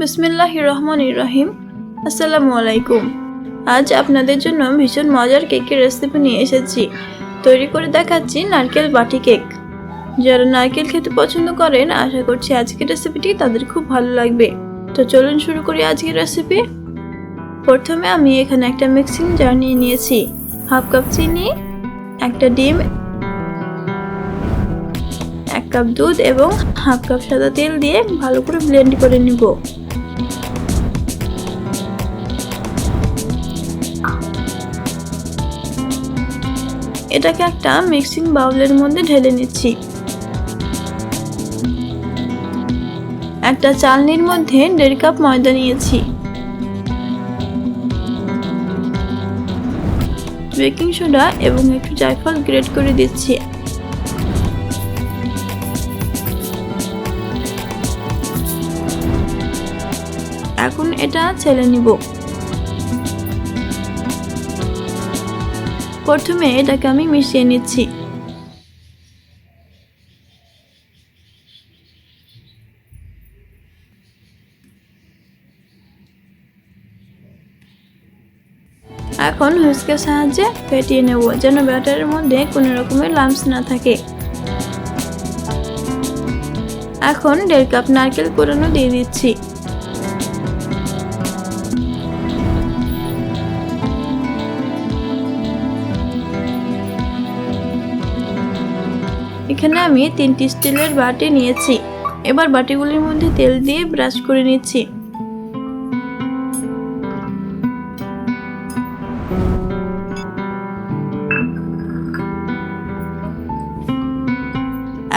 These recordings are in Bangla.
বিসমিল্লাহির রহমানির রহিম। আসসালামু আলাইকুম। আজ আপনাদের জন্য ভীষণ মজার কেকের রেসিপি নিয়ে এসেছি। তৈরি করে দেখাচ্ছি নারকেল বাটি কেক। যারা নারকেল খেতে পছন্দ করেন, আশা করছি আজকের রেসিপিটি তাদের খুব ভালো লাগবে। তো চলুন শুরু করি আজকের রেসিপি। প্রথমে আমি এখানে একটা মিক্সিং জার নিয়ে নিয়েছি। হাফ কাপ চিনি, একটা ডিম, 1 কাপ দুধ এবং হাফ কাপ সাদা তেল দিয়ে ভালো করে ব্লেন্ড করে নিব। এটাকে একটা মিক্সিং বাউলের মধ্যে ঢেলে নিচ্ছি। একটা চালনির মধ্যে 1.5 কাপ ময়দা নিয়েছি। বেকিং সোডা এবং একটু জায়ফল গ্রেট করে দিচ্ছি। এখন এটা ছেলে নিব। প্রথমে এটাকে আমি মিশিয়ে নিচ্ছি। এখন হুইস্কের সাহায্যে ফেটিয়ে নেব, যেন ব্যাটারের মধ্যে কোনো রকমের লাম্পস না থাকে। এখন 1.5 কাপ নারকেল কোরানো দিয়ে দিচ্ছি। এখানে আমি 3টি স্টিলের বাটি নিয়েছি। এবার বাটিগুলির মধ্যে তেল দিয়ে ব্রাশ করে নিচ্ছি।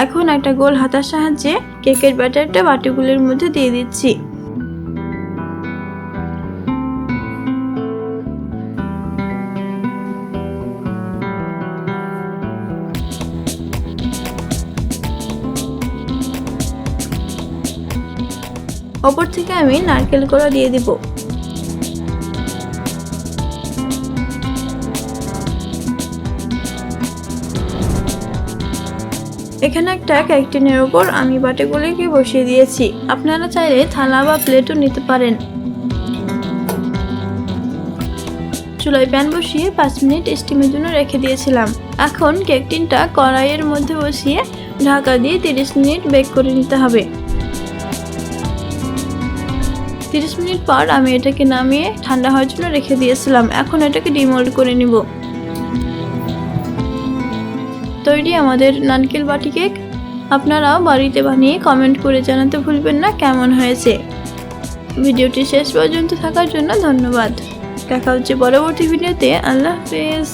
এখন একটা গোল হাতার সাহায্যে কেকের ব্যাটারটা বাটিগুলির মধ্যে দিয়ে দিচ্ছি। ওপর থেকে আমি নারকেল কোড়া দিয়ে দিব। এখানে একটা কেক টিনের উপর আমি বাটিগুলিকে বসিয়ে দিয়েছি। আপনারা চাইলে থালা বা প্লেটও নিতে পারেন। চুলায় প্যান বসিয়ে 5 মিনিট স্টিমের জন্য রেখে দিয়েছিলাম। এখন কেক টিনটা কড়াইয়ের মধ্যে বসিয়ে ঢাকা দিয়ে 30 মিনিট বেক করে নিতে হবে। 30 মিনিট পর আমি এটাকে নামিয়ে ঠান্ডা হওয়ার জন্য রেখে দিয়েছিলাম। এখন এটাকে ডিমোল্ড করে নিব। তৈরি আমাদের নারকেল বাটি কেক। আপনারাও বাড়িতে বানিয়ে কমেন্ট করে জানাতে ভুলবেন না কেমন হয়েছে। ভিডিওটি শেষ পর্যন্ত থাকার জন্য ধন্যবাদ। দেখা হচ্ছে পরবর্তী ভিডিওতে। আল্লাহ হাফেজ।